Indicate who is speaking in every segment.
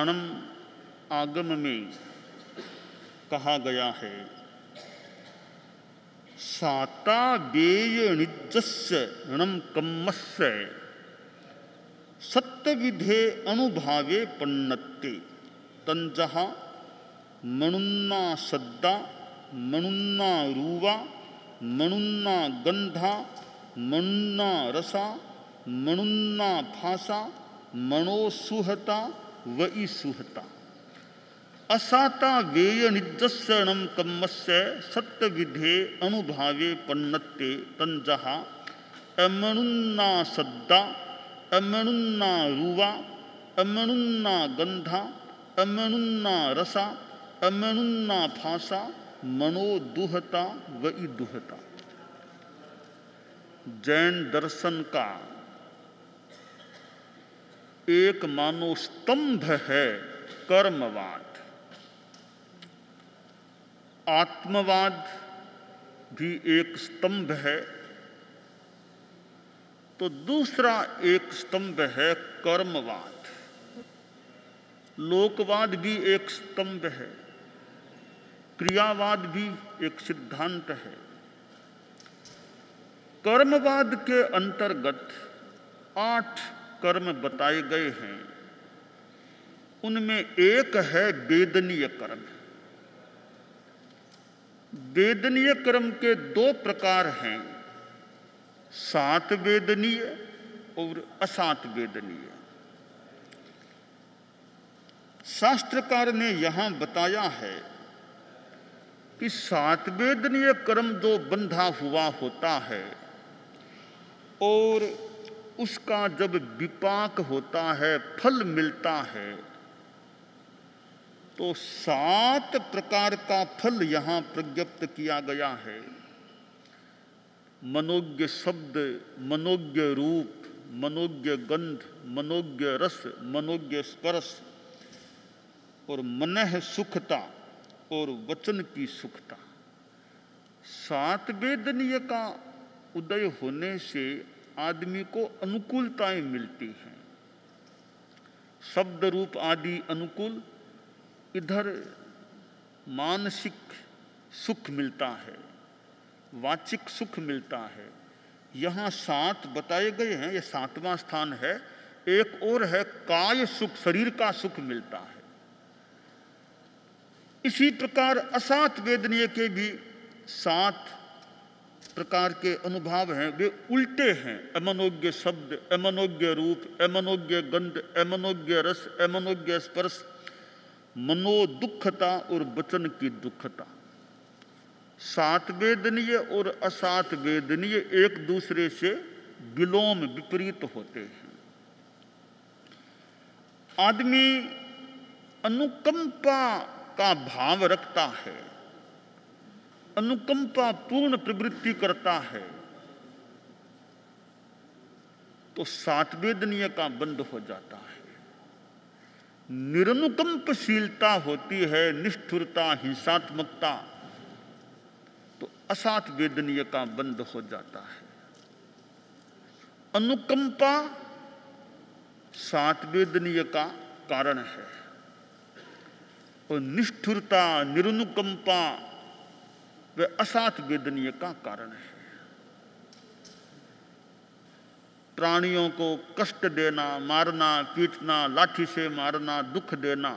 Speaker 1: पुराणम आगम में कहा गया है, साता वेय निजस्य ऋणम कम्मस्य सत्य विधे अनुभावे पन्नत्ते तंजहा मणुन्ना सद्दा मणुन्ना रूवा मणुन्ना गंधा मणुन्ना रसा मणुन्ना भाषा मणोसुहता वई सुहता असाता वेय निजस्सरणम कम्मस्य सत्य विधे अनुभावे पन्नत्ते तंजहा अमणुन्ना सद्दा अमणुन्ना रूवा अमणुन्ना गंधा अमणुन्ना रसा अमणुन्ना भाषा मणोदुहता वई दुहता। जैन दर्शन का एक मानो स्तंभ है कर्मवाद। आत्मवाद भी एक स्तंभ है, तो दूसरा एक स्तंभ है कर्मवाद। लोकवाद भी एक स्तंभ है, क्रियावाद भी एक सिद्धांत है। कर्मवाद के अंतर्गत 8 कर्म बताए गए हैं। उनमें एक है वेदनीय कर्म। वेदनीय कर्म के 2 प्रकार हैं, सात वेदनीय और असात वेदनीय। शास्त्रकार ने यहां बताया है कि सात वेदनीय कर्म जो बंधा हुआ होता है और उसका जब विपाक होता है, फल मिलता है, तो 7 प्रकार का फल यहां प्रज्ञप्त किया गया है। मनोज्ञ शब्द, मनोज्ञ रूप, मनोज्ञ गंध, मनोज्ञ रस, मनोज्ञ स्पर्श और मनः सुखता और वचन की सुखता। 7 वेदनीय का उदय होने से आदमी को अनुकूलताएं मिलती हैं। शब्द रूप आदि अनुकूल, इधर मानसिक सुख मिलता है, वाचिक सुख मिलता है। यहाँ 7 बताए गए हैं, यह 7वां स्थान है। एक और है काय सुख, शरीर का सुख मिलता है। इसी प्रकार असात वेदनीय के भी 7 प्रकार के अनुभव हैं, वे उल्टे हैं। अमनोज्ञ शब्द, अमनोज्ञ रूप, अमनोज्ञ गंध, अमनोज्ञ रस, अमनोज्ञ स्पर्श, मनोदुखता और वचन की दुखता। 7 वेदनीय और असात वेदनीय एक दूसरे से विलोम विपरीत होते हैं। आदमी अनुकंपा का भाव रखता है, अनुकंपा पूर्ण प्रवृत्ति करता है, तो 7 वेदनीय का बंध हो जाता है। निरनुकंपशीलता होती है, निष्ठुरता, हिंसात्मकता, तो असात वेदनीय का बंध हो जाता है। अनुकंपा 7 वेदनीय का कारण है और निष्ठुरता, निरनुकंपा वे असात वेदनीय का कारण है। प्राणियों को कष्ट देना, मारना, पीटना, लाठी से मारना, दुख देना,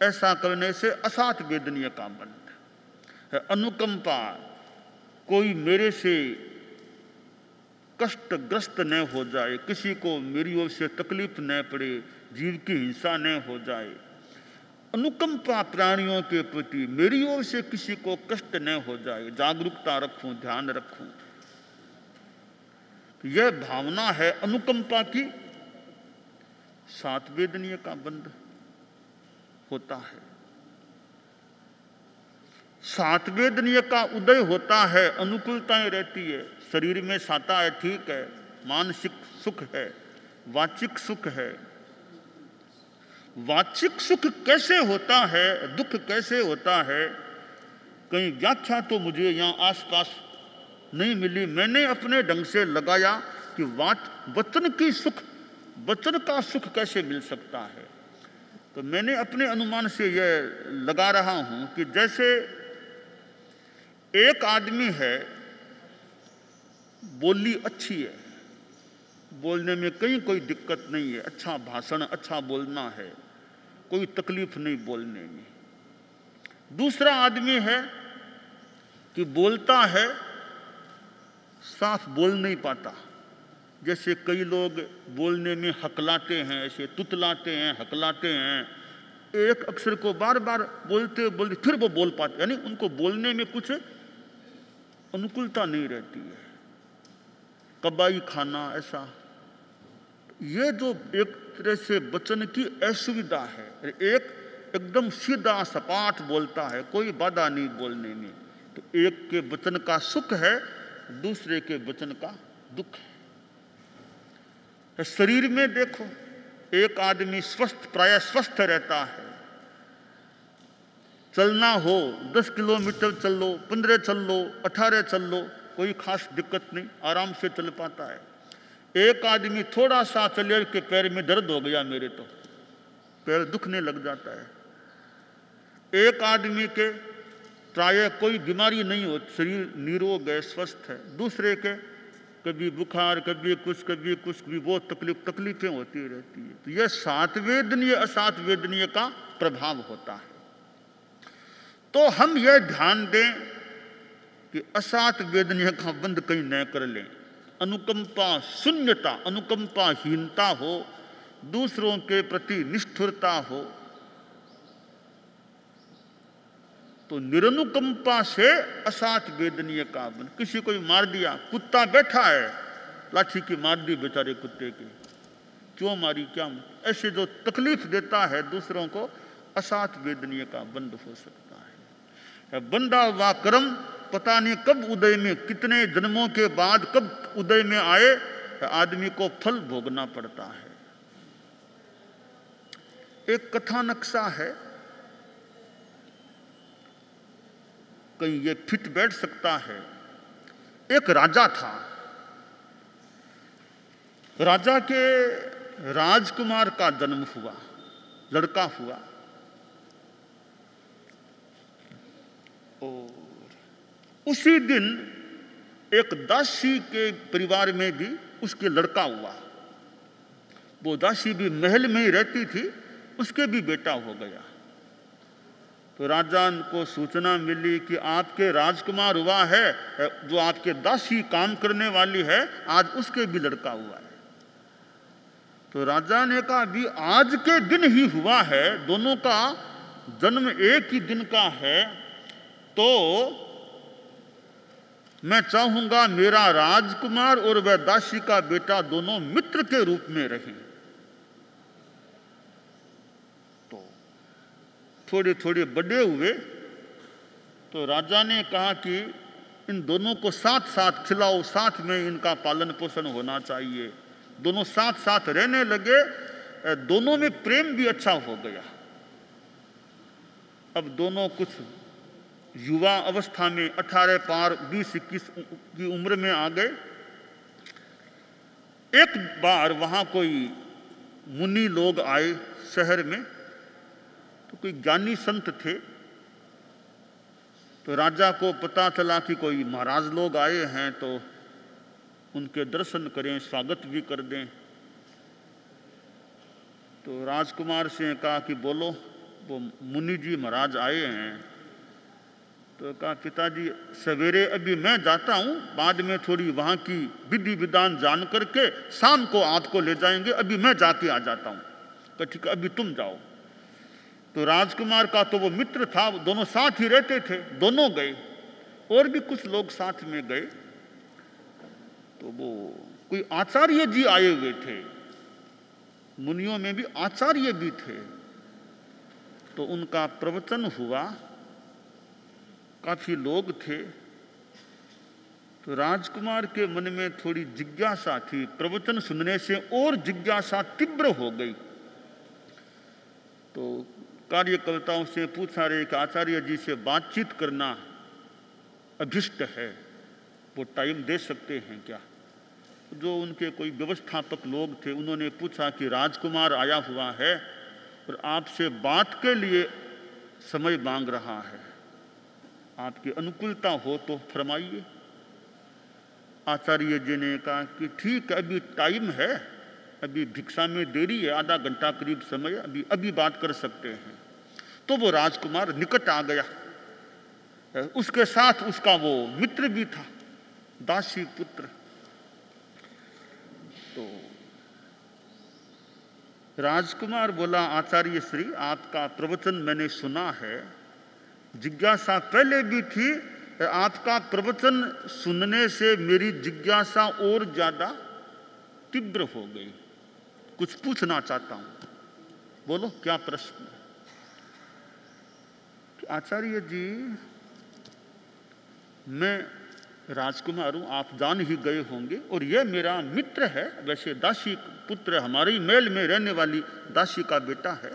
Speaker 1: ऐसा करने से असात वेदनीय का बंध है। अनुकंपा, कोई मेरे से कष्टग्रस्त न हो जाए, किसी को मेरी ओर से तकलीफ न पड़े, जीव की हिंसा न हो जाए। अनुकंपा प्राणियों के प्रति, मेरी ओर से किसी को कष्ट न हो जाए, जागरूकता रखूं, ध्यान रखूं। यह भावना है अनुकंपा की। 7 वेदनीय का बंध होता है। 7 वेदनीय का उदय होता है, अनुकूलताएं रहती है। शरीर में साता है, ठीक है, मानसिक सुख है, वाचिक सुख है। वाचिक सुख कैसे होता है, दुख कैसे होता है, कहीं व्याख्या तो मुझे यहाँ आसपास नहीं मिली। मैंने अपने ढंग से लगाया कि वचन की सुख, वचन का सुख कैसे मिल सकता है। तो मैंने अपने अनुमान से यह लगा रहा हूं कि जैसे एक आदमी है, बोली अच्छी है, बोलने में कहीं कोई दिक्कत नहीं है, अच्छा भाषण, अच्छा बोलना है, कोई तकलीफ नहीं बोलने में। दूसरा आदमी है कि बोलता है, साफ बोल नहीं पाता, जैसे कई लोग बोलने में हकलाते हैं, ऐसे तुतलाते हैं, हकलाते हैं, एक अक्षर को बार बार बोलते बोलते फिर वो बोल पाते, यानी उनको बोलने में कुछ अनुकूलता नहीं रहती है, कबाई खाना ऐसा। ये जो एक तरह से वचन की असुविधा है, एक एकदम सीधा सपाट बोलता है, कोई बाधा नहीं बोलने में, तो एक के वचन का सुख है, दूसरे के वचन का दुख है। शरीर में देखो, एक आदमी स्वस्थ, प्राय स्वस्थ रहता है, चलना हो 10 किलोमीटर चल लो, 15 चल लो, 18 चल लो, कोई खास दिक्कत नहीं, आराम से चल पाता है। एक आदमी थोड़ा सा चले के पैर में दर्द हो गया, मेरे तो पैर दुखने लग जाता है। एक आदमी के प्राय कोई बीमारी नहीं हो, शरीर निरोग है, स्वस्थ है, दूसरे के कभी बुखार, कभी कुछ, कभी वो तकलीफें होती रहती है। तो यह सात वेदनीय असात वेदनीय का प्रभाव होता है। तो हम यह ध्यान दें कि असात वेदनीय का बंद कहीं न कर लें। अनुकंपा शून्यता, अनुकंपाहीनता हो, दूसरों के प्रति निष्ठुरता हो, तो निरनुकंपा से असात वेदनीय का बन। किसी को मार दिया, कुत्ता बैठा है, लाठी की मार दी बेचारे कुत्ते की, क्यों मारी, क्या, ऐसे जो तकलीफ देता है दूसरों को, असात वेदनीय का बंद हो सकता है। बंदा हुआ कर्म पता नहीं कब उदय में, कितने जन्मों के बाद कब उदय में आए, आदमी को फल भोगना पड़ता है। एक कथा नक्शा है, कहीं ये फिट बैठ सकता है। एक राजा था, राजा के राजकुमार का जन्म हुआ, लड़का हुआ, और उसी दिन एक दासी के परिवार में भी उसके लड़का हुआ। वो दासी भी महल में ही रहती थी, उसके भी बेटा हो गया। तो राजा को सूचना मिली कि आपके राजकुमार हुआ है, जो आपके दासी काम करने वाली है, आज उसके भी लड़का हुआ है। तो राजा ने कहा, भी आज के दिन ही हुआ है, दोनों का जन्म एक ही दिन का है, तो मैं चाहूंगा मेरा राजकुमार और वह दासी का बेटा दोनों मित्र के रूप में रहें। तो थोड़े थोड़े बड़े हुए, तो राजा ने कहा कि इन दोनों को साथ साथ खिलाओ, साथ में इनका पालन पोषण होना चाहिए। दोनों साथ साथ रहने लगे, दोनों में प्रेम भी अच्छा हो गया। अब दोनों कुछ युवा अवस्था में 18 पार 20-21 की उम्र में आ गए। एक बार वहां कोई मुनि लोग आए शहर में, तो कोई ज्ञानी संत थे। तो राजा को पता चला कि कोई महाराज लोग आए हैं, तो उनके दर्शन करें, स्वागत भी कर दें। तो राजकुमार से कहा कि बोलो, वो मुनि जी महाराज आए हैं। तो कहा, पिताजी सवेरे अभी मैं जाता हूँ, बाद में थोड़ी वहाँ की विधि विधान जान करके शाम को आपको ले जाएंगे, अभी मैं जाके आ जाता हूँ। तो ठीक है, अभी तुम जाओ। तो राजकुमार का तो वो मित्र था, दोनों साथ ही रहते थे, दोनों गए, और भी कुछ लोग साथ में गए। तो वो कोई आचार्य जी आए हुए थे, मुनियों में भी आचार्य भी थे। तो उनका प्रवचन हुआ, काफी लोग थे। तो राजकुमार के मन में थोड़ी जिज्ञासा थी, प्रवचन सुनने से और जिज्ञासा तीव्र हो गई। तो कार्यकर्ताओं से पूछा रहे कि आचार्य जी से बातचीत करना अभिष्ट है, वो टाइम दे सकते हैं क्या? जो उनके कोई व्यवस्थापक लोग थे, उन्होंने पूछा कि राजकुमार आया हुआ है और आपसे बात के लिए समय मांग रहा है। आपकी अनुकूलता हो तो फरमाइए। आचार्य जी ने कहा कि ठीक है, अभी टाइम है, अभी भिक्षा में देरी है, आधा घंटा करीब समय, अभी बात कर सकते हैं। तो वो राजकुमार निकट आ गया। उसके साथ उसका वो मित्र भी था, दासी पुत्र। तो राजकुमार बोला, आचार्य श्री, आपका प्रवचन मैंने सुना है, जिज्ञासा पहले भी थी, आपका प्रवचन सुनने से मेरी जिज्ञासा और ज्यादा तीव्र हो गई। कुछ पूछना चाहता हूं, बोलो क्या प्रश्न है? आचार्य जी, मैं राजकुमार हूं, आप जान ही गए होंगे, और यह मेरा मित्र है, वैसे दासी पुत्र, हमारे ही महल में रहने वाली दासी का बेटा है।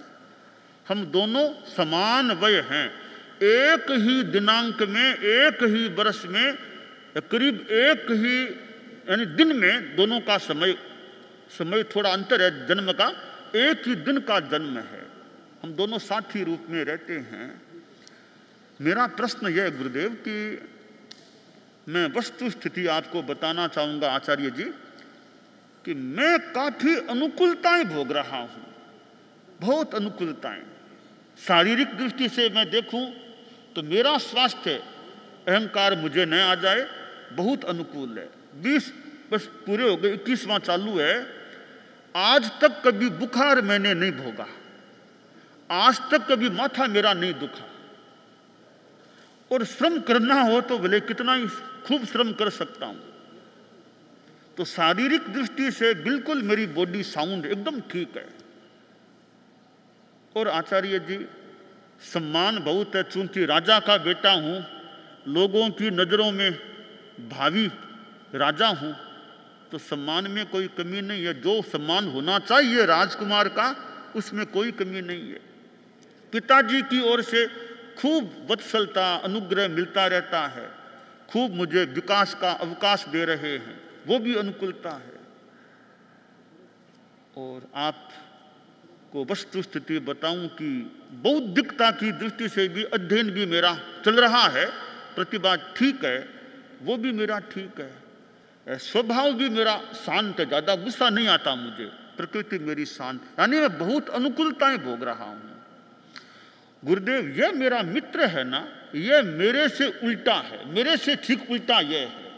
Speaker 1: हम दोनों समान वय हैं, एक ही दिनांक में, एक ही वर्ष में, करीब एक ही यानी दिन में दोनों का समय थोड़ा अंतर है जन्म का, एक ही दिन का जन्म है। हम दोनों साथी रूप में रहते हैं। मेरा प्रश्न यह है गुरुदेव कि मैं वस्तु स्थिति आपको बताना चाहूंगा आचार्य जी, कि मैं काफी अनुकूलताएं भोग रहा हूं, बहुत अनुकूलताएं। शारीरिक दृष्टि से मैं देखूं तो मेरा स्वास्थ्य, अहंकार मुझे न आ जाए, बहुत अनुकूल है। 20 बस पूरे हो गए, 21वां चालू है। आज तक कभी बुखार मैंने नहीं भोगा, आज तक कभी माथा मेरा नहीं दुखा, और श्रम करना हो तो भले कितना ही खूब श्रम कर सकता हूं। तो शारीरिक दृष्टि से बिल्कुल मेरी बॉडी साउंड एकदम ठीक है। और आचार्य जी, सम्मान बहुत है, चूंकि राजा का बेटा हूं, लोगों की नजरों में भावी राजा हूं, तो सम्मान में कोई कमी नहीं है। जो सम्मान होना चाहिए राजकुमार का, उसमें कोई कमी नहीं है। पिताजी की ओर से खूब वत्सलता, अनुग्रह मिलता रहता है, खूब मुझे विकास का अवकाश दे रहे हैं, वो भी अनुकूलता है। और आपको वस्तु स्थिति बताऊं कि बौद्धिकता की दृष्टि से भी अध्ययन भी मेरा चल रहा है, प्रतिभा ठीक है, वो भी मेरा ठीक है, स्वभाव भी मेरा शांत है, ज्यादा गुस्सा नहीं आता मुझे, प्रकृति मेरी शांत, यानी मैं बहुत अनुकूलताएं भोग रहा हूं। गुरुदेव, यह मेरा मित्र है ना, यह मेरे से उल्टा है, मेरे से ठीक उल्टा यह है।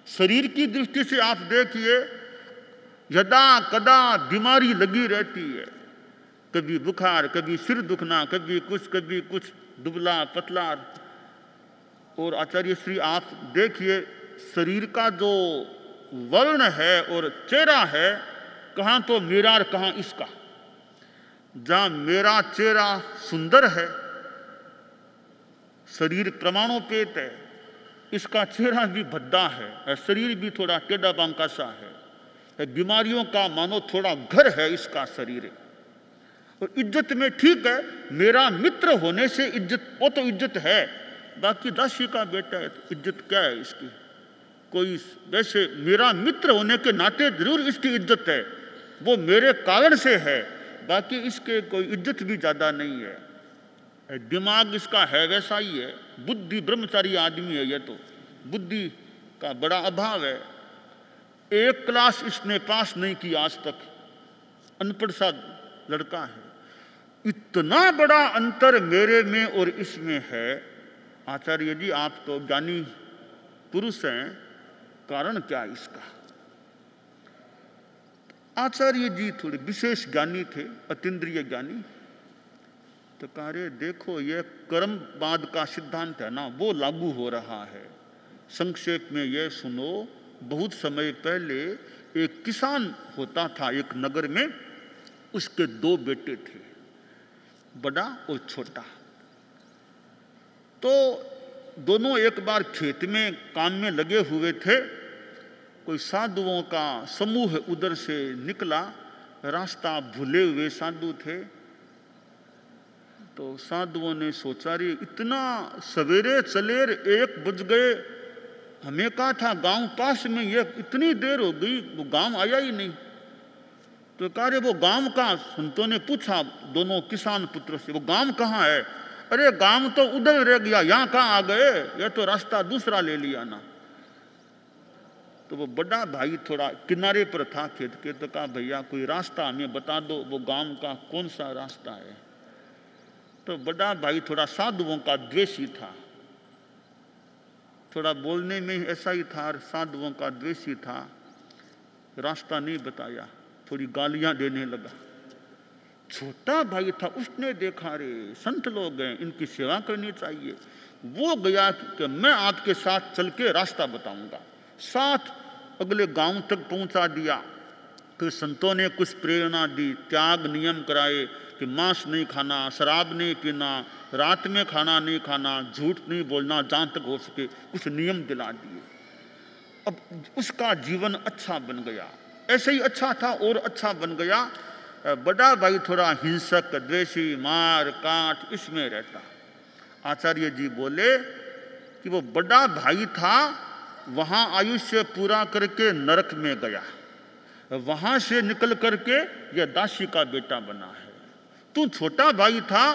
Speaker 1: शरीर की दृष्टि से आप देखिए, यदा कदा बीमारी लगी रहती है, कभी बुखार, कभी सिर दुखना, कभी कुछ, दुबला पतला। और आचार्य श्री, आप देखिए शरीर का जो वर्ण है और चेहरा है, कहाँ तो मेरा और कहाँ इसका। जहां मेरा चेहरा सुंदर है, शरीर प्रमाणोपेत है, इसका चेहरा भी भद्दा है, शरीर भी थोड़ा टेढ़ा बांका सा है, बीमारियों का मानो थोड़ा घर है इसका शरीर। और इज्जत में ठीक है, मेरा मित्र होने से इज्जत, वो तो इज्जत है, बाकी दासी का बेटा है तो इज्जत क्या है इसकी? कोई वैसे मेरा मित्र होने के नाते जरूर इसकी इज्जत है, वो मेरे कारण से है, बाकी इसके कोई इज्जत भी ज्यादा नहीं है। दिमाग इसका है वैसा ही है, बुद्धि ब्रह्मचारी आदमी है, ये तो बुद्धि का बड़ा अभाव है। एक क्लास इसने पास नहीं की आज तक, अनपढ़ सा लड़का है। इतना बड़ा अंतर मेरे में और इसमें है। आचार्य जी, आप तो ज्ञानी पुरुष हैं, कारण क्या इसका? आचार्य जी थोड़े विशेष ज्ञानी थे, अतीन्द्रिय ज्ञानी। तो कह रहे, देखो ये कर्मवाद का सिद्धांत है ना, वो लागू हो रहा है। संक्षेप में ये सुनो, बहुत समय पहले एक किसान होता था एक नगर में, उसके 2 बेटे थे, बड़ा और छोटा। तो दोनों एक बार खेत में काम में लगे हुए थे, कोई साधुओं का समूह उधर से निकला, रास्ता भूले हुए साधु थे। तो साधुओं ने सोचा, रे इतना सवेरे चले, 1 बज गए, हमें कहा था गांव पास में, ये इतनी देर हो गई, वो गांव आया ही नहीं। तो कह रहे वो गांव का, संतों ने पूछा दोनों किसान पुत्रों से, वो गांव कहाँ है? अरे गांव तो उधर रह गया, यहाँ कहाँ आ गए, ये तो रास्ता दूसरा ले लिया ना। तो वो बड़ा भाई थोड़ा किनारे पर था खेत के, तो कहा भैया कोई रास्ता हमें बता दो, वो गांव का कौन सा रास्ता है? तो बड़ा भाई थोड़ा साधुओं का द्वेषी था, थोड़ा बोलने में ऐसा ही था, साधुओं का द्वेषी था, रास्ता नहीं बताया, थोड़ी गालियां देने लगा। छोटा भाई था, उसने देखा रे संत लोग हैं, इनकी सेवा करनी चाहिए। वो गया कि मैं आपके साथ चल के रास्ता बताऊंगा, साथ अगले गांव तक पहुंचा दिया। फिर संतों ने कुछ प्रेरणा दी, त्याग नियम कराए कि मांस नहीं खाना, शराब नहीं पीना, रात में खाना नहीं खाना, झूठ नहीं बोलना, जहाँ तक हो सके कुछ नियम दिला दिए। अब उसका जीवन अच्छा बन गया, ऐसे ही अच्छा था और अच्छा बन गया। बड़ा भाई थोड़ा हिंसक, द्वेषी, मार काट इसमें रहता। आचार्य जी बोले कि वो बड़ा भाई था, वहाँ आयुष्य पूरा करके नरक में गया, वहाँ से निकल करके यह दासी का बेटा बना है। तू छोटा भाई था,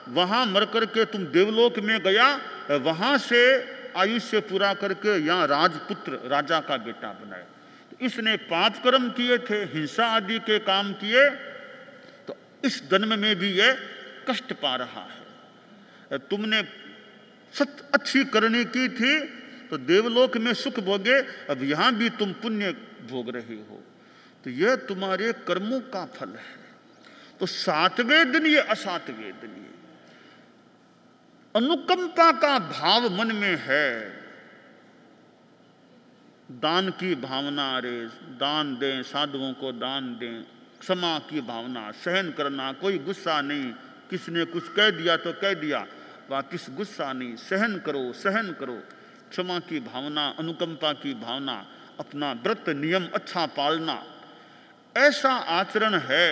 Speaker 1: वहाँ मर करके तुम देवलोक में गया, वहाँ से आयुष्य पूरा करके यहाँ राजपुत्र राजा का बेटा बना है। तो इसने पाप कर्म किए थे, हिंसा आदि के काम किए, तो इस जन्म में भी ये कष्ट पा रहा है। तुमने सत अच्छी करनी की थी तो देवलोक में सुख भोगे, अब यहाँ भी तुम पुण्य भोग रहे हो, तो यह तुम्हारे कर्मों का फल है। तो सातवें दिन ये असातवें दिन ये अनुकंपा का भाव मन में है, दान की भावना, रे दान दें, साधुओं को दान दें, क्षमा की भावना, सहन करना, कोई गुस्सा नहीं, किसने कुछ कह दिया तो कह दिया, वाकिस गुस्सा नहीं, सहन करो, सहन करो, क्षमा की भावना, अनुकंपा की भावना, अपना व्रत नियम अच्छा पालना, ऐसा आचरण है,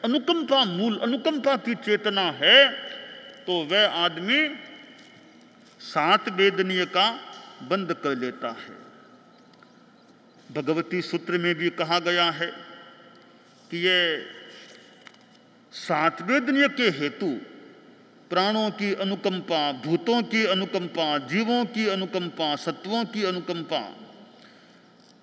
Speaker 1: अनुकंपा मूल, अनुकंपा की चेतना है, तो वह आदमी सात वेदनीय का बंद कर लेता है। भगवती सूत्र में भी कहा गया है कि ये सात वेदनीय के हेतु प्राणों की अनुकंपा, भूतों की अनुकंपा, जीवों की अनुकंपा, सत्वों की अनुकंपा,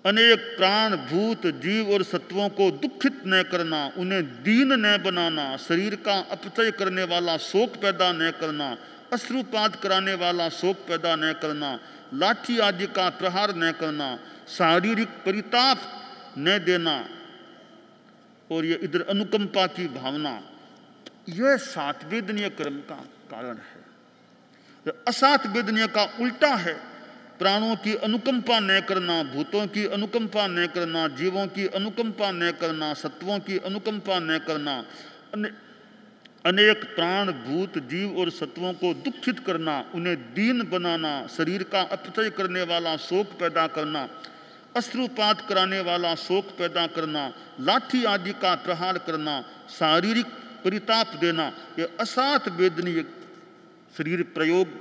Speaker 1: अनेक प्राण भूत जीव और सत्वों को दुखित न करना, उन्हें दीन न बनाना, शरीर का अपचय करने वाला शोक पैदा न करना, अश्रुपात कराने वाला शोक पैदा न करना, लाठी आदि का प्रहार न करना, शारीरिक परिताप न देना, और ये इधर अनुकंपा की भावना, यह सात वेदनीय कर्म का कारण है। असात वेदनीय का उल्टा है, प्राणों की अनुकंपा न करना, भूतों की अनुकंपा न करना, जीवों की अनुकंपा न करना, सत्वों की अनुकंपा न करना, अनेक प्राण भूत जीव और सत्वों को दुखित करना, उन्हें दीन बनाना, शरीर का अपचय करने वाला शोक पैदा करना, अश्रुपात कराने वाला शोक पैदा करना, लाठी आदि का प्रहार करना, शारीरिक परिताप देना, यह असात वेदनीय शरीर प्रयोग,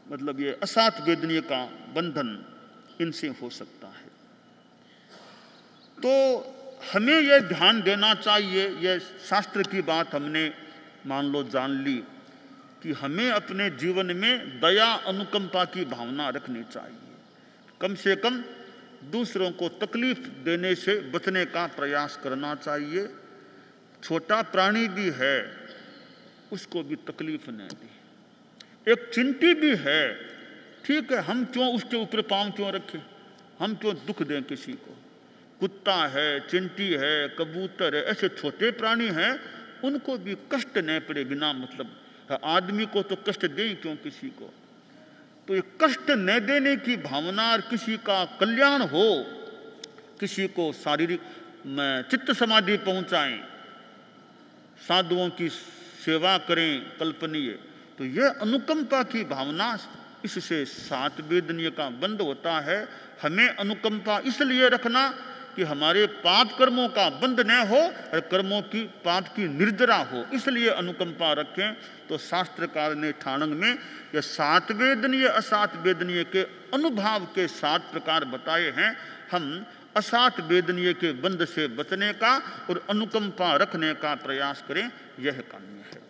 Speaker 1: मतलब ये असात वेदनीय का बंधन इनसे हो सकता है। तो हमें यह ध्यान देना चाहिए, यह शास्त्र की बात हमने मान लो जान ली कि हमें अपने जीवन में दया अनुकंपा की भावना रखनी चाहिए, कम से कम दूसरों को तकलीफ देने से बचने का प्रयास करना चाहिए। छोटा प्राणी भी है, उसको भी तकलीफ न दी। एक चिंटी भी है, ठीक है, हम क्यों उसके ऊपर पांव क्यों रखें, हम क्यों दुख दें किसी को। कुत्ता है, चिंटी है, कबूतर है, ऐसे छोटे प्राणी हैं, उनको भी कष्ट न पड़े बिना मतलब। आदमी को तो कष्ट दें क्यों किसी को। तो ये कष्ट न देने की भावना और किसी का कल्याण हो, किसी को शारीरिक चित्त समाधि पहुंचाएं, साधुओं की सेवा करें कल्पनीय, तो यह अनुकंपा की भावना, इससे सात वेदनीय का बंध होता है। हमें अनुकंपा इसलिए रखना कि हमारे पाप कर्मों का बंध न हो और कर्मों की पाप की निर्जरा हो, इसलिए अनुकंपा रखें। तो शास्त्रकार ने ठाणंग में यह सात वेदनीय असात वेदनीय के अनुभाव के 7 प्रकार बताए हैं। हम असात वेदनीय के बंध से बचने का और अनुकंपा रखने का प्रयास करें, यह काम्य है।